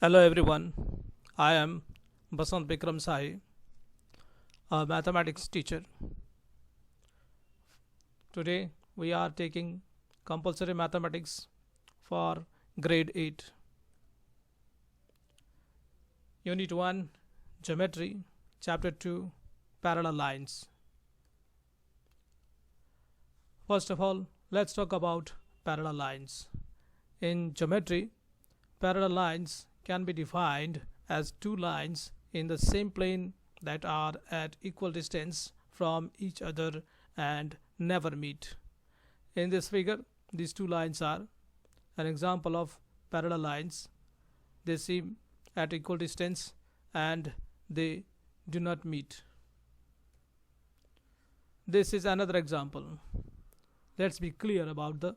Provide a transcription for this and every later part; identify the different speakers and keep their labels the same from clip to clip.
Speaker 1: Hello everyone, I am Basant Bikram Sai, a mathematics teacher. Today we are taking compulsory mathematics for grade 8. Unit 1 Geometry, Chapter 2 Parallel Lines. First of all, let's talk about parallel lines. In geometry, parallel lines can be defined as two lines in the same plane that are at equal distance from each other and never meet. In this figure, these two lines are an example of parallel lines. They seem at equal distance and they do not meet. This is another example. Let's be clear about the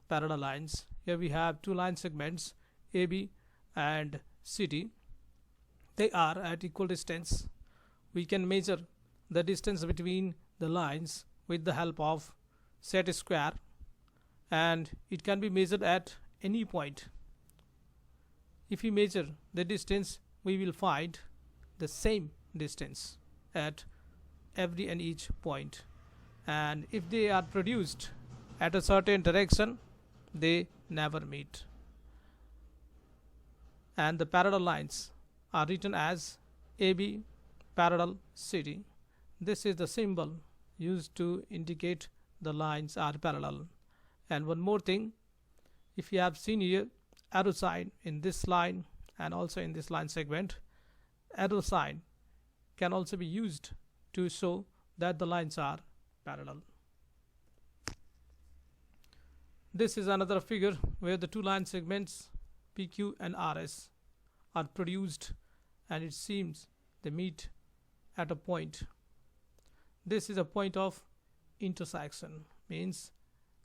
Speaker 1: parallel lines. Here we have two line segments AB and CD. They are at equal distance. We can measure the distance between the lines with the help of set square, and it can be measured at any point. If we measure the distance, we will find the same distance at every and each point, and if they are produced at a certain direction, they never meet. And the parallel lines are written as AB parallel CD. This is the symbol used to indicate the lines are parallel. And one more thing, if you have seen here arrow sign in this line and also in this line segment, arrow sign can also be used to show that the lines are parallel. This is another figure where the two line segments PQ and RS are produced, and it seems they meet at a point. This is a point of intersection, means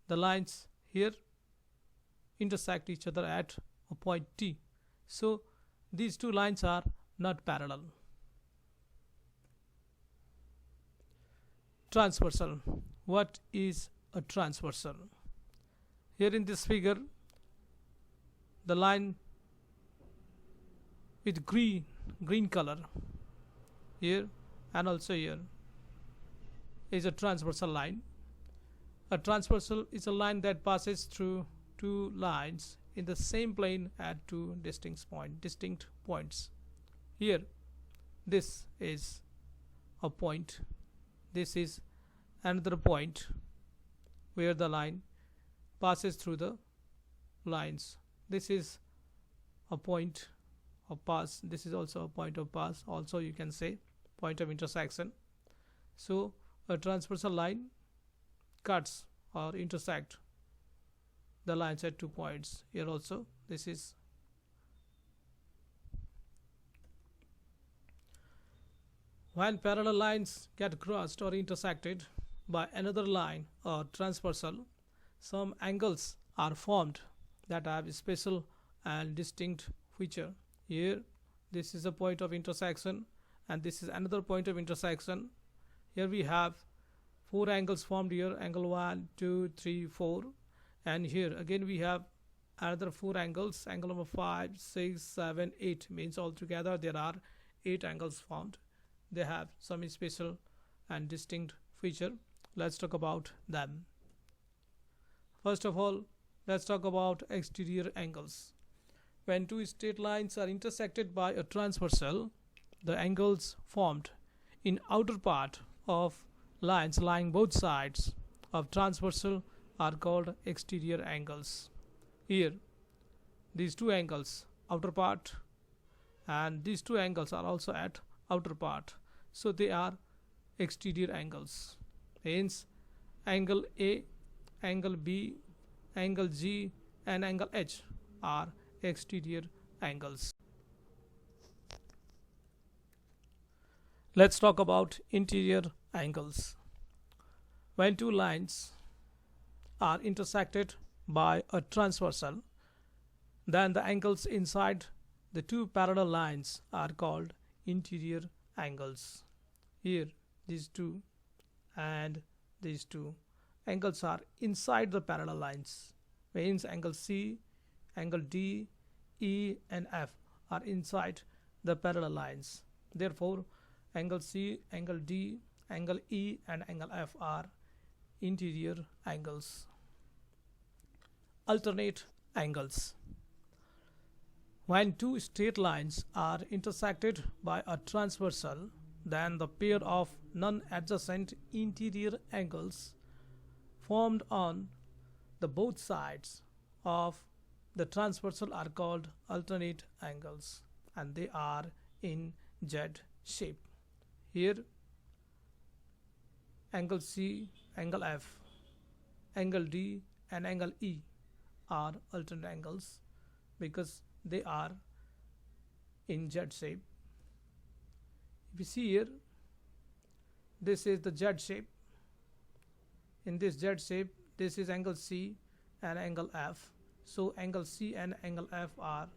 Speaker 1: the lines here intersect each other at a point T. So these two lines are not parallel. Transversal. What is a transversal? Here in this figure, the line with green color here and also here is a transversal line. A transversal is a line that passes through two lines in the same plane at two distinct points. Here, this is a point. This is another point where the line passes through the lines. This is a point of pass. This is also a point of pass. Also, you can say point of intersection. So, a transversal line cuts or intersect the lines at 2 points. Here also, this is when parallel lines get crossed or intersected by another line or transversal, some angles are formed that have a special and distinct feature. Here, this is a point of intersection, and this is another point of intersection. Here we have 4 angles formed here, angle 1, 2, 3, 4, and here again we have another 4 angles, angle number 5, 6, 7, 8, means altogether there are 8 angles formed. They have some special and distinct feature. Let's talk about them. First of all, let's talk about exterior angles. When two straight lines are intersected by a transversal, the angles formed in outer part of lines lying both sides of transversal are called exterior angles. Here, these two angles, outer part, and these two angles are also at outer part. So they are exterior angles. Hence, angle A, angle B, angle G, and angle H are exterior angles. Let's talk about interior angles. When two lines are intersected by a transversal, then the angles inside the two parallel lines are called interior angles. Here, these two and these two angles are inside the parallel lines, means angle C, angle D, E and F are inside the parallel lines. Therefore, angle C, angle D, angle E and angle F are interior angles. Alternate angles. When two straight lines are intersected by a transversal, then the pair of non-adjacent interior angles formed on the both sides of the transversal are called alternate angles, and they are in Z shape. Here angle C, angle F, angle D and angle E are alternate angles because they are in Z shape. If you see here, this is the Z shape. In this Z shape, this is angle C and angle F. So angle C and angle F are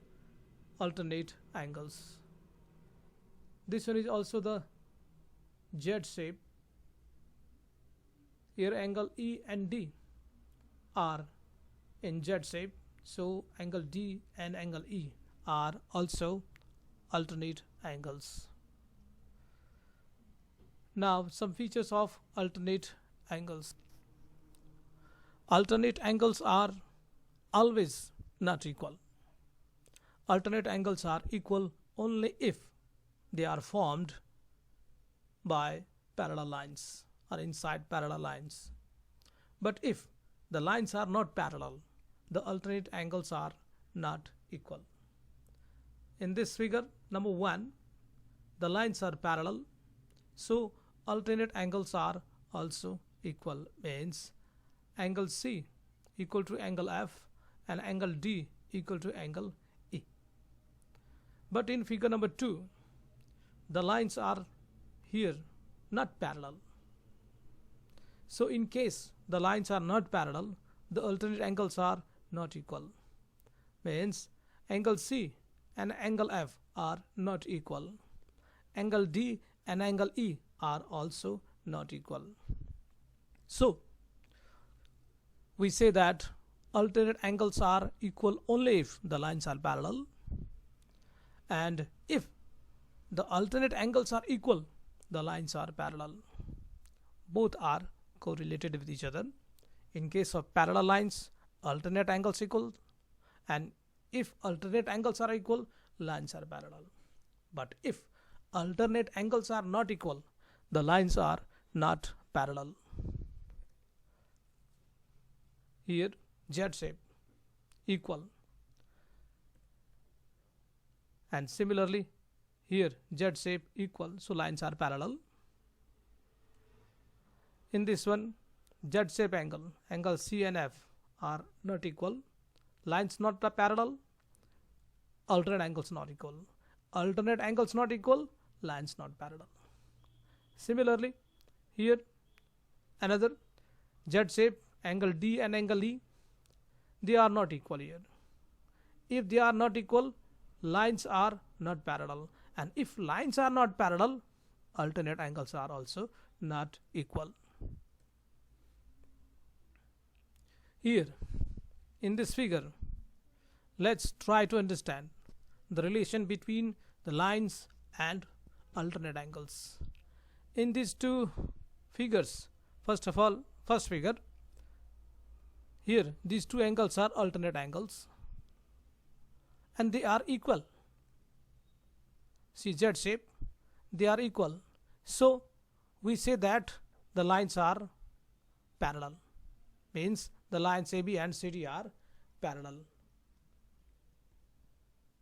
Speaker 1: alternate angles. This one is also the Z shape. Here angle E and D are in Z shape. So angle D and angle E are also alternate angles. Now some features of alternate angles. Alternate angles are always not equal. Alternate angles are equal only if they are formed by parallel lines or inside parallel lines. But if the lines are not parallel, the alternate angles are not equal. In this figure number 1, the lines are parallel, so alternate angles are also equal. Means angle C equal to angle F and angle D equal to angle E. But in figure number 2, the lines are here not parallel. So in case the lines are not parallel, the alternate angles are not equal. Means angle C and angle F are not equal. Angle D and angle E are also not equal. So we say that alternate angles are equal only if the lines are parallel, and if the alternate angles are equal, the lines are parallel. Both are correlated with each other. In case of parallel lines, alternate angles equal, and if alternate angles are equal, lines are parallel. But if alternate angles are not equal, the lines are not parallel. Here Z shape equal, and similarly here Z shape equal, so lines are parallel. In this one, Z shape angle, angle C and F are not equal, lines not parallel, alternate angles not equal. Alternate angles not equal, lines not parallel. Similarly here another Z shape, angle D and angle E, they are not equal here. If they are not equal, lines are not parallel, and if lines are not parallel, alternate angles are also not equal. Here in this figure, let's try to understand the relation between the lines and alternate angles. In these two figures, first of all, first figure, here these two angles are alternate angles and they are equal. See Z shape, they are equal. So we say that the lines are parallel. Means the lines AB and CD are parallel.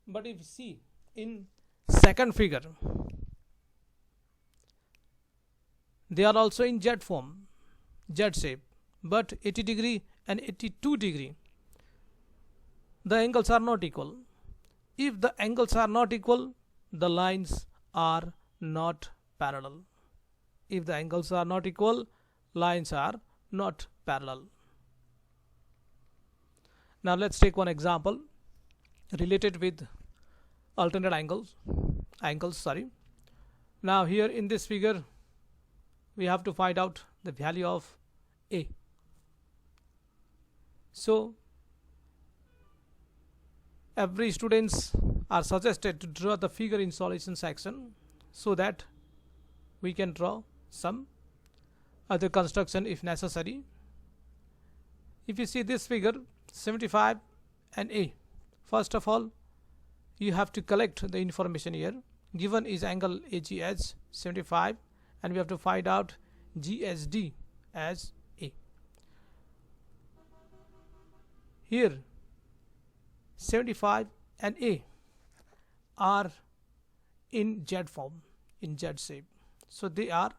Speaker 1: But if you see in second figure, they are also in Z form, Z shape, but 80 degree and 82 degree, the angles are not equal. If the angles are not equal, the lines are not parallel. If the angles are not equal, lines are not parallel. Now let's take one example related with alternate angles. Now here in this figure, we have to find out the value of A. So every student's are suggested to draw the figure in solution section so that we can draw some other construction if necessary. If you see this figure 75 and A, first of all you have to collect the information here. Given is angle AGH 75 and we have to find out GSD as A. Here 75 and A are in Z form, in Z shape, so they are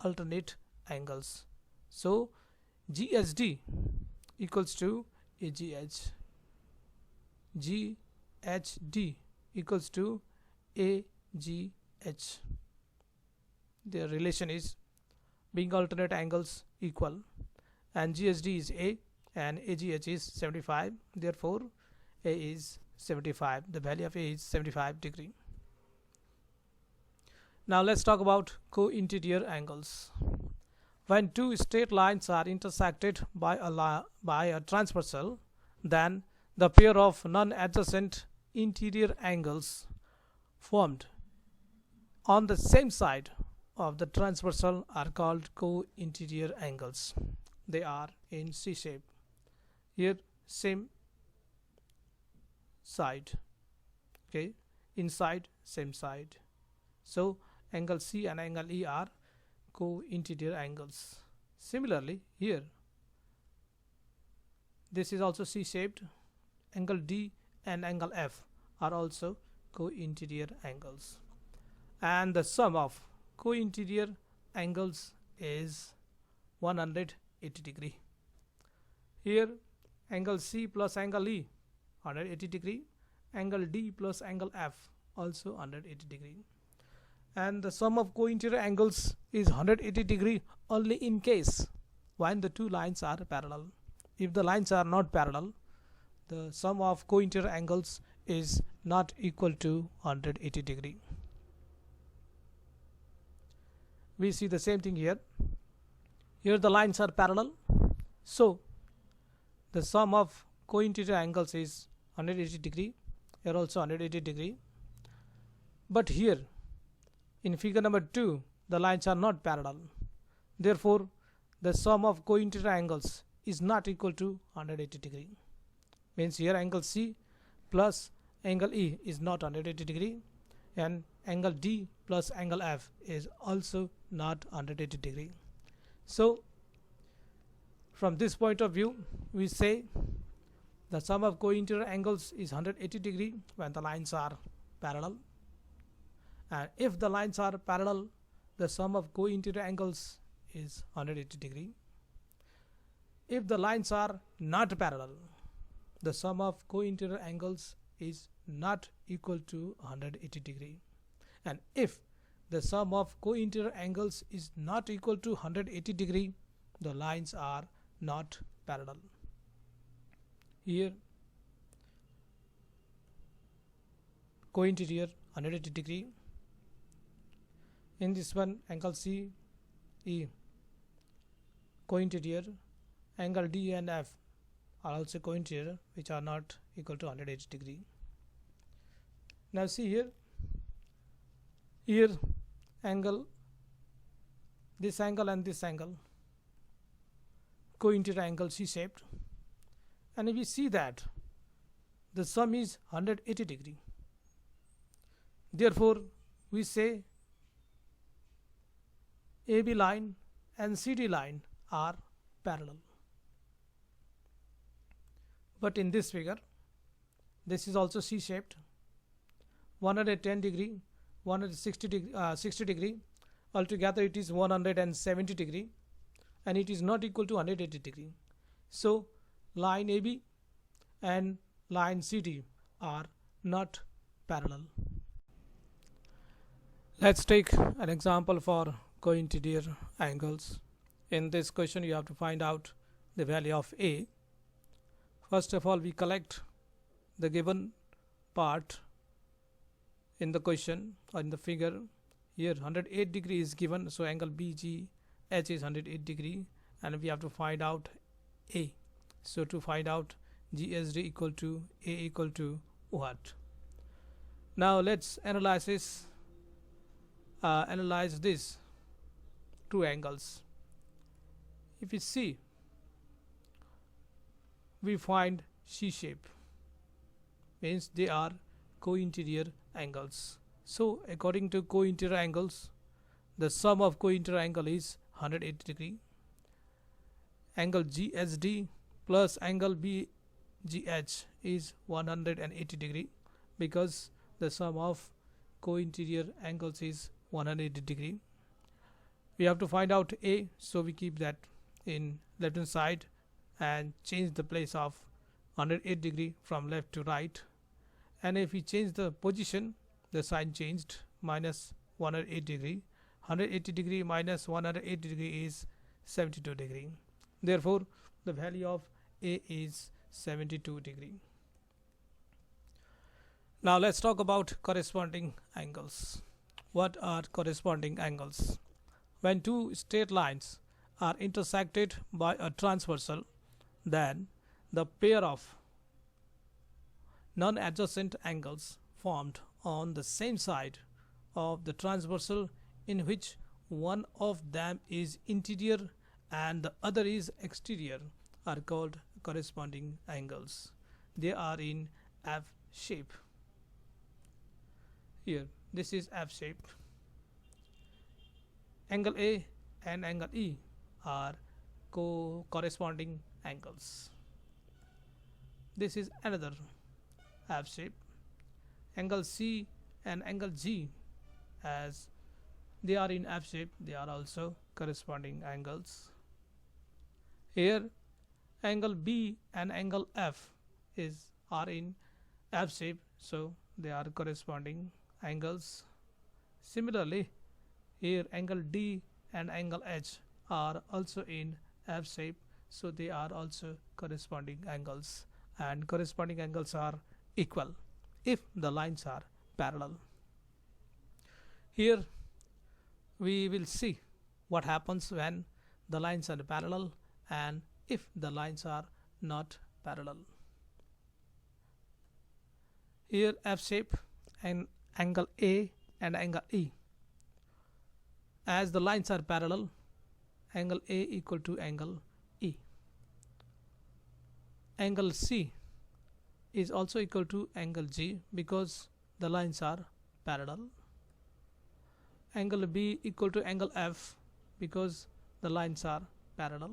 Speaker 1: alternate angles. So GSD equals to AGH, GHD equals to AGH. Their relation is being alternate angles equal, and GSD is A and AGH is 75, therefore A is 75. The value of A is 75 degree. Now let's talk about co-interior angles. When two straight lines are intersected by a transversal, then the pair of non-adjacent interior angles formed on the same side of the transversal are called co-interior angles. They are in C shape. Here same side, okay, inside same side. So angle C and angle E are co-interior angles. Similarly here this is also C shaped. Angle D and angle F are also co-interior angles, and the sum of co-interior angles is 180 degree. Here angle C plus angle E 180 degree, angle D plus angle F also 180 degree, and the sum of co-interior angles is 180 degree only in case when the two lines are parallel. If the lines are not parallel, the sum of co-interior angles is not equal to 180 degree. We see the same thing here. Here the lines are parallel, so the sum of co-interior angles is 180 degree. Here also 180 degree. But here in figure number 2 the lines are not parallel, therefore the sum of co-interior angles is not equal to 180 degree. Means here angle C plus angle E is not 180 degree, and angle D plus angle F is also not 180 degree. So from this point of view we say the sum of co-interior angles is 180 degree when the lines are parallel, and if the lines are parallel the sum of co-interior angles is 180 degree. If the lines are not parallel, the sum of co-interior angles is not equal to 180 degree, and if the sum of co-interior angles is not equal to 180 degree, the lines are not parallel. Here co-interior 180 degree, in this one angle C E co-interior, angle D and F are also co-interior which are not equal to 180 degree. Now see here angle, this angle and this angle co-interior angle C shaped, and if we see that the sum is 180 degree, therefore we say AB line and CD line are parallel. But in this figure this is also C shaped, 110 degree, 160 degree, 60 degree, altogether it is 170 degree, and it is not equal to 180 degree. So line AB and line CD are not parallel. Let's take an example for co-interior angles. In this question you have to find out the value of A. First of all we collect the given part in the question or in the figure. Here 108 degree is given, so angle BGH is 108 degree, and we have to find out A. So to find out GSD equal to A equal to what? Now let's analyze these two angles. If we see, we find C shape, means they are co-interior angles. So according to co-interior angles, the sum of co-interior angle is 180 degree. Angle GSD plus angle BGH is 180 degree, because the sum of co-interior angles is 180 degree. We have to find out A, so we keep that in left hand side and change the place of 108 degree from left to right. And if we change the position, the sign changed, minus 108 degree. 180 degree minus 180 degree is 72 degree. Therefore, the value of A is 72 degree. Now let's talk about corresponding angles. What are corresponding angles? When two straight lines are intersected by a transversal, then the pair of non-adjacent angles formed on the same side of the transversal, in which one of them is interior and the other is exterior, are called corresponding angles. They are in F shape. Here, this is F shape. Angle A and angle E are corresponding angles. This is another F shape. Angle C and angle G, as they are in F shape, they are also corresponding angles. Here, angle B and angle F are in F shape, so they are corresponding angles. Similarly, here angle D and angle H are also in F shape, so they are also corresponding angles, and corresponding angles are equal if the lines are parallel. Here we will see what happens when the lines are parallel and if the lines are not parallel. Here F shape and angle A and angle E. As the lines are parallel, angle A equal to angle E. Angle C is also equal to angle G because the lines are parallel. Angle B equal to angle F because the lines are parallel,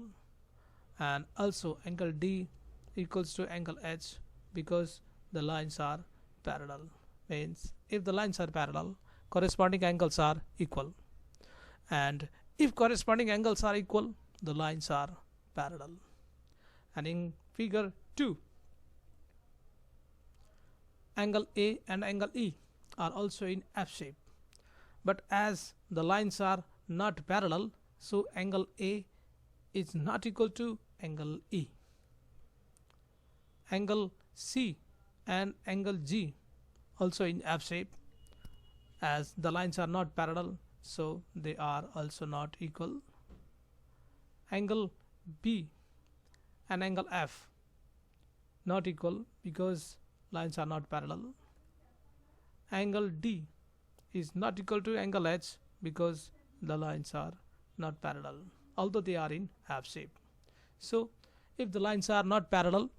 Speaker 1: and also angle D equals to angle H because the lines are parallel. Means if the lines are parallel, corresponding angles are equal, and if corresponding angles are equal, the lines are parallel. And in figure 2, angle A and angle E are also in F shape, but as the lines are not parallel, so angle A is not equal to angle E. Angle C and angle G also in F shape, as the lines are not parallel, so they are also not equal. Angle B and angle F not equal because lines are not parallel. Angle D is not equal to angle H because the lines are not parallel, although they are in F shape. So if the lines are not parallel,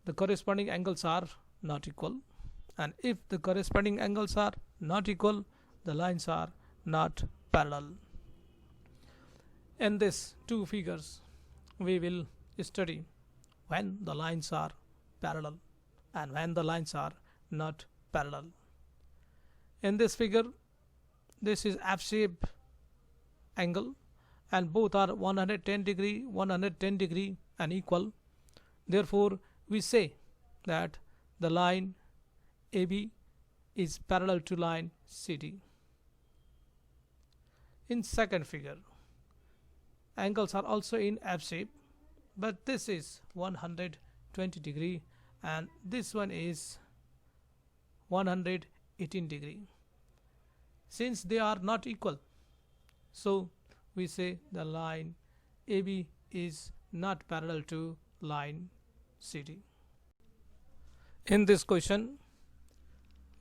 Speaker 1: the corresponding angles are not equal, and if the corresponding angles are not equal, the lines are not parallel. In these two figures, we will study when the lines are parallel and when the lines are not parallel. In this figure, this is F shape angle, and both are 110 degree, 110 degree and equal. Therefore, we say that the line AB is parallel to line CD. In second figure, angles are also in F shape, but this is 120 degree and this one is 118 degree. Since they are not equal, so we say the line AB is not parallel to line CD. In this question,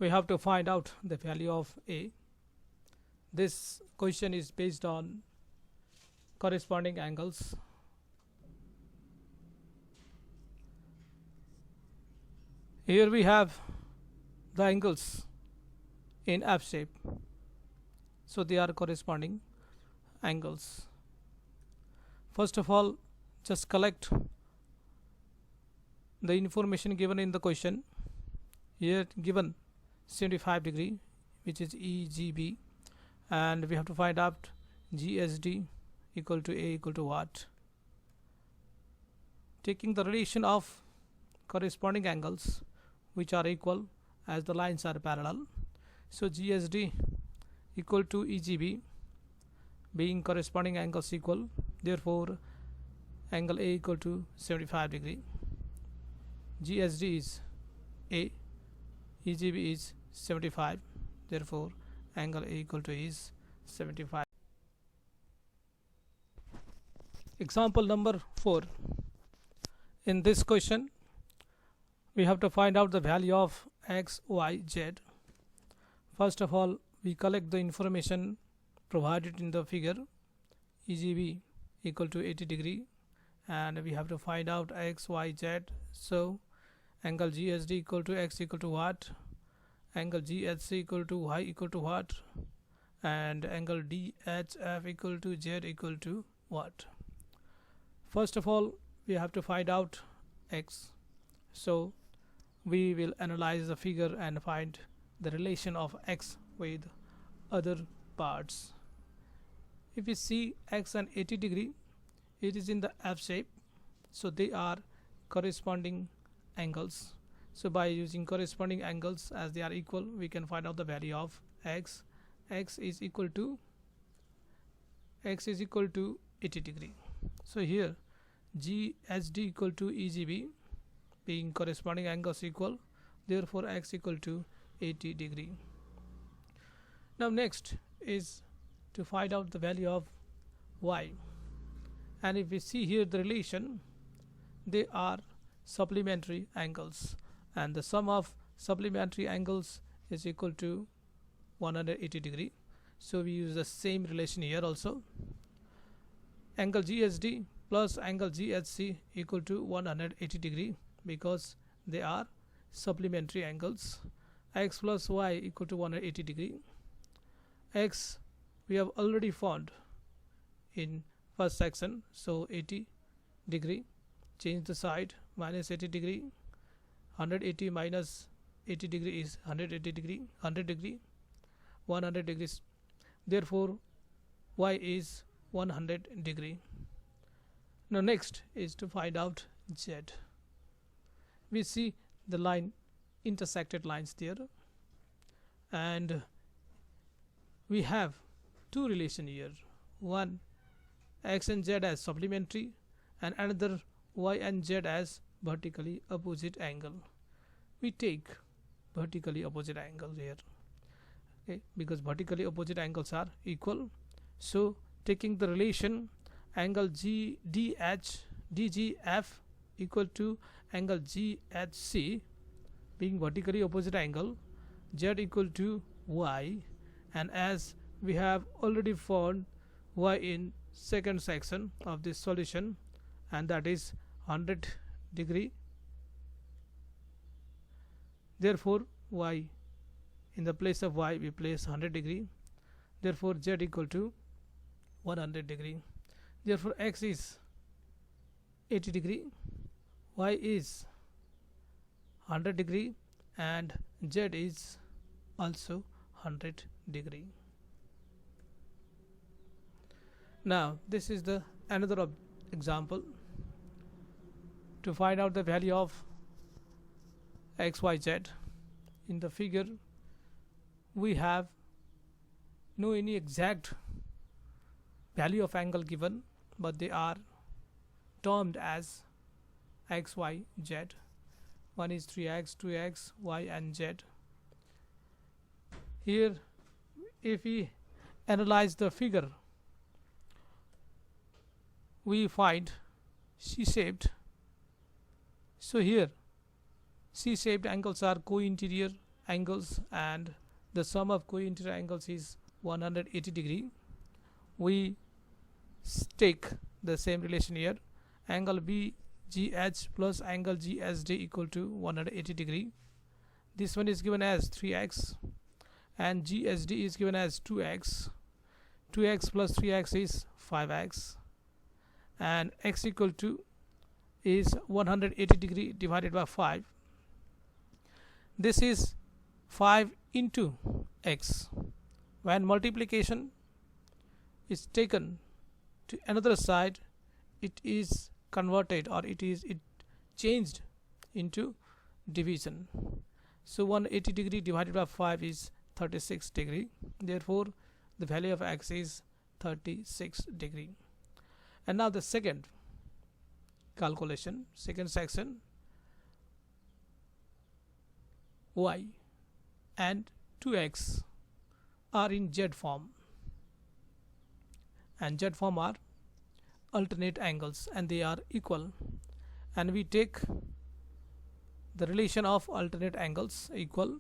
Speaker 1: we have to find out the value of A. This question is based on corresponding angles. Here we have the angles in F shape, so they are corresponding angles. First of all, just collect the information given in the question. Here given 75 degree, which is EGB, and we have to find out GSD equal to A equal to what. Taking the relation of corresponding angles which are equal as the lines are parallel, so GSD equal to EGB, being corresponding angles equal, therefore angle A equal to 75 degree. GSD is A, EGB is 75, therefore angle A equal to is 75. Example number 4. In this question, we have to find out the value of x, y, z. First of all, we collect the information provided in the figure. EGB equal to 80 degree, and we have to find out x, y, z. So angle GSD equal to x equal to what, angle GHC equal to y equal to what, and angle DHF equal to z equal to what. First of all, we have to find out x, so we will analyze the figure and find the relation of x with other parts. If we see x and 80 degree, it is in the F shape, so they are corresponding angles. So by using corresponding angles, as they are equal, we can find out the value of x. X is equal to 80 degree. So here GHD equal to EGB, being corresponding angles equal, therefore x equal to 80 degree. Now next is to find out the value of y, and if we see here the relation, they are supplementary angles, and the sum of supplementary angles is equal to 180 degree. So we use the same relation here also. Angle GSD plus angle GHC equal to 180 degree, because they are supplementary angles. X plus y equal to 180 degree. X we have already found in first section, so 80 degree. Change the side, minus 80 degree. 180 minus 80 degree is 180 degree. 100 degree, 100 degrees. Therefore y is 100 degree. Now next is to find out z. We see the line, intersected lines there, and we have two relation here. One, x and z as supplementary, and another y and z as vertically opposite angle. We take vertically opposite angle here, okay, because vertically opposite angles are equal. So taking the relation angle DGF equal to angle GHC, being vertically opposite angle, z equal to y, and as we have already found y in second section of this solution, and that is 100 degree, therefore y, in the place of y we place 100 degree, therefore z equal to 100 degree. Therefore x is 80 degree, y is 100 degree, and z is also 100 degree. Now this is the another example to find out the value of x, y, z. In the figure we have no any exact value of angle given, but they are termed as x, y, z. One is 3x, 2x, y and z. Here if we analyze the figure, we find C-shaped. So here C-shaped angles are co-interior angles and the sum of co-interior angles is 180 degree. We take the same relation here. Angle BGH plus angle GSD equal to 180 degree. This one is given as 3x and GSD is given as 2x. 2x plus 3x is 5x and x equal to is 180 degree divided by 5. This is 5 into x. When multiplication is taken to another side, it is converted or it changed into division. So 180 degree divided by 5 is 36 degree. Therefore the value of x is 36 degree. And now the second calculation, second section, y and 2x are in z form, and z form are alternate angles and they are equal, and we take the relation of alternate angles equal.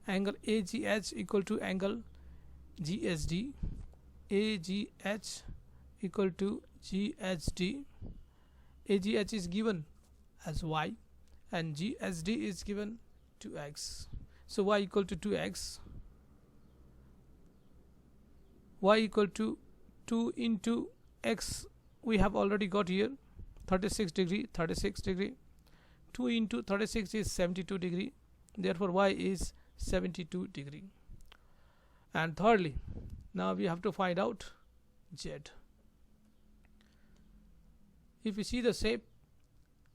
Speaker 1: Angle AGH equal to angle GSD, AGH equal to GHD. AGH is given as y and GSD is given to x. So y equal to 2x, y equal to 2 into x we have already got here, 36 degree, 36 degree. 2 into 36 is 72 degree. Therefore y is 72 degree. And thirdly, now we have to find out z. If you see the shape,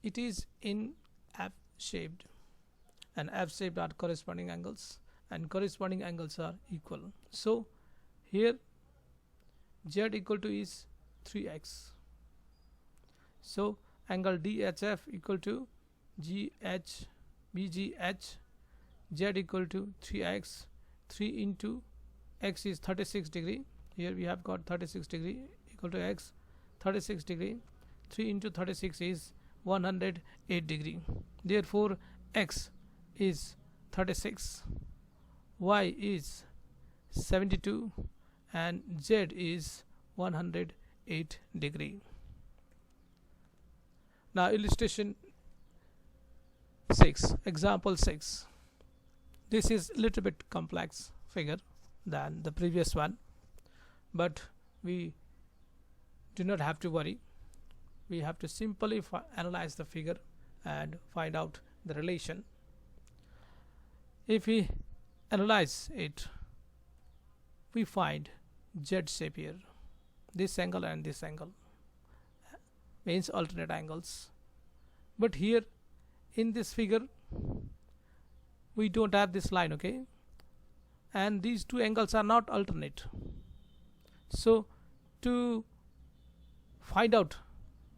Speaker 1: it is in F shaped, and F shaped are corresponding angles and corresponding angles are equal. So here z equal to is 3x. So angle DHF equal to GH BGH, z equal to 3x. 3 into x is 36 degree. Here we have got 36 degree equal to x, 36 degree. 3 into 36 is 108 degree. Therefore x is 36, y is 72 and z is 108 degree. Now illustration 6, example 6. This is a little bit complex figure than the previous one, but we do not have to worry. We have to simply analyze the figure and find out the relation. If we analyze it, we find Z shape here. This angle and this angle means alternate angles. But here in this figure, we don't have this line, okay? And these two angles are not alternate. So to find out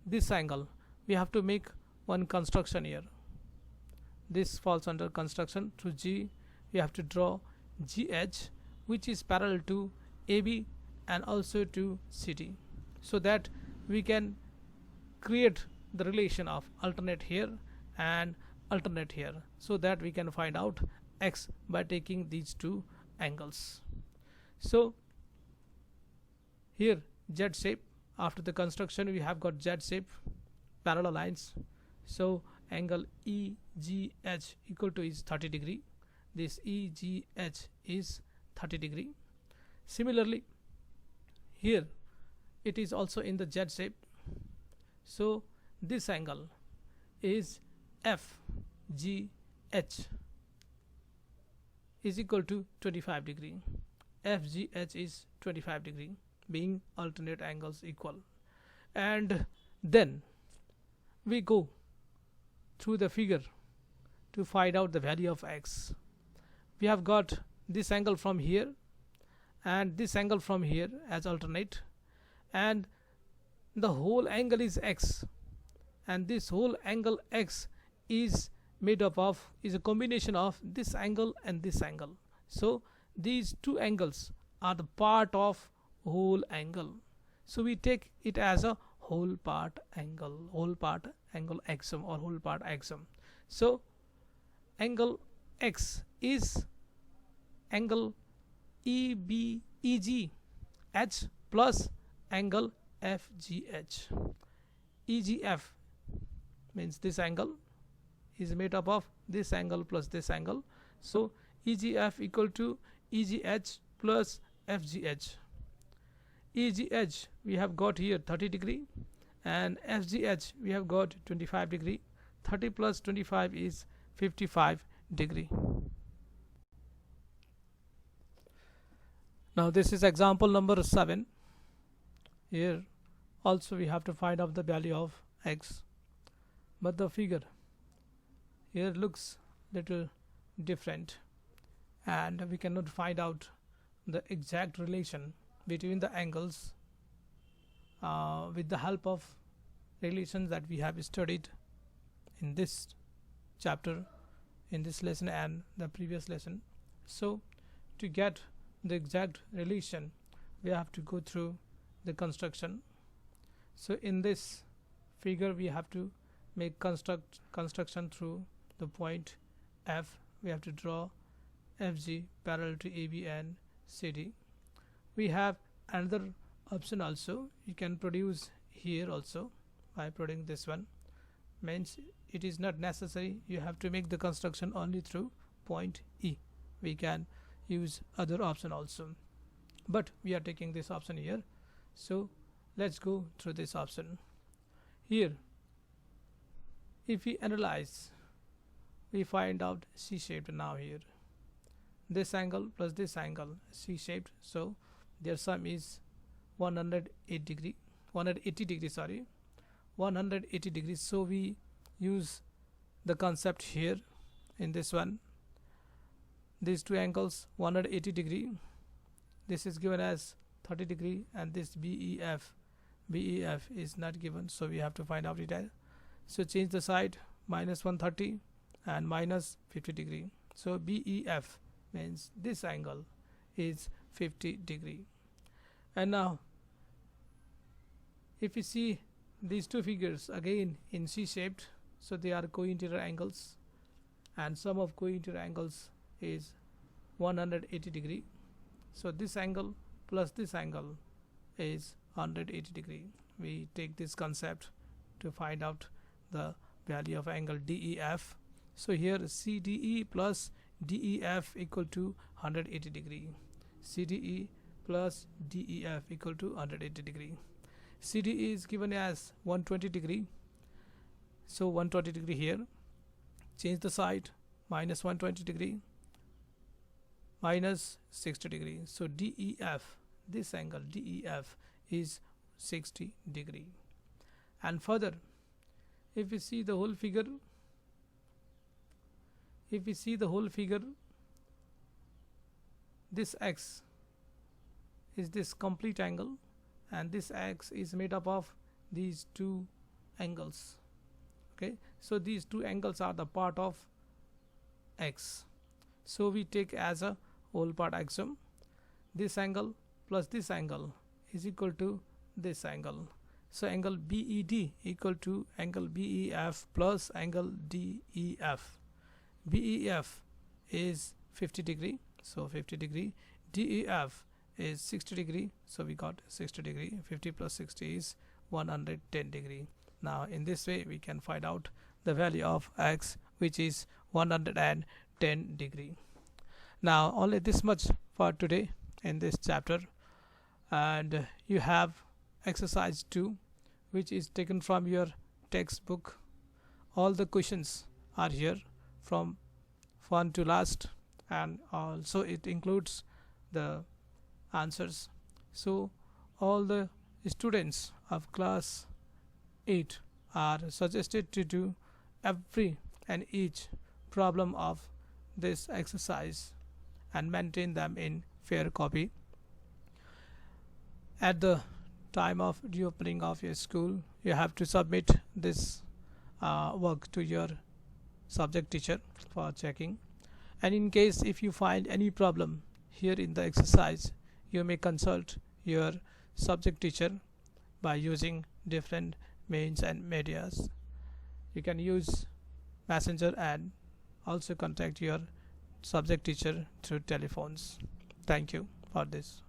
Speaker 1: this angle, we have to make one construction here. This falls under construction. Through G, we have to draw GH, which is parallel to AB and also to CD, so that we can create the relation of alternate here and alternate here, so that we can find out x by taking these two angles. So here Z shape, after the construction we have got Z shape, parallel lines. So angle EGH equal to is 30 degree. This EGH is 30 degree. Similarly here it is also in the Z shape. So this angle is FGH is equal to 25 degree. FGH is 25 degree, being alternate angles equal. And then we go through the figure to find out the value of x. We have got this angle from here and this angle from here as alternate, and the whole angle is x, and this whole angle x is made up of, is a combination of this angle and this angle. So these two angles are the part of whole angle. So we take it as a whole part angle axiom or whole part axiom. So angle x is angle EGH plus angle FGH. EGF means this angle is made up of this angle plus this angle. So EGF equal to EGH plus FGH. EGH we have got here 30 degree and FGH we have got 25 degree. 30 plus 25 is 55 degree. Now this is example number 7. Here also we have to find out the value of x, but the figure here looks little different and we cannot find out the exact relation between the angles with the help of relations that we have studied in this chapter, in this lesson and the previous lesson. So to get the exact relation we have to go through the construction. So in this figure we have to make construction through the point F. We have to draw FG parallel to AB and CD. We have another option also, you can produce here also by producing this one. Means it is not necessary you have to make the construction only through point E. We can use other option also, but we are taking this option here. So let's go through this option. Here if we analyze, we find out C-shaped. Now here this angle plus this angle C-shaped, so their sum is 180 degree. Sorry, 180 degrees. So we use the concept here in this one. These two angles 180 degree, this is given as 30 degree, and this BEF is not given, so we have to find out it. So change the side, minus 130 and minus 50 degree. So BEF means this angle is 50 degree. And now if you see these two figures again in C-shaped, so they are co-interior angles and sum of co-interior angles is 180 degree. So this angle plus this angle is 180 degree. We take this concept to find out the value of angle DEF. So here CDE plus DEF equal to 180 degree. CDE plus DEF equal to 180 degree. CDE is given as 120 degree. So 120 degree here. Change the side, minus 120 degree, minus 60 degree. So DEF, this angle DEF is 60 degree. And further, if we see the whole figure, this x is this complete angle and this x is made up of these two angles. Okay, so these two angles are the part of x. So we take as a whole part axiom, this angle plus this angle is equal to this angle. So angle BED equal to angle BEF plus angle DEF. BEF is 50 degree, so 50 degree. DEF is 60 degree, so we got 60 degree. 50 plus 60 is 110 degree. Now in this way we can find out the value of x, which is 110 degree. Now only this much for today in this chapter, and you have exercise 2, which is taken from your textbook. All the questions are here from 1 to last, and also it includes the answers. So all the students of class 8 are suggested to do every and each problem of this exercise and maintain them in fair copy. At the time of reopening of your school, you have to submit this work to your subject teacher for checking. And in case if you find any problem here in the exercise, you may consult your subject teacher by using different means and medias. You can use messenger and also contact your subject teacher through telephones. Thank you for this.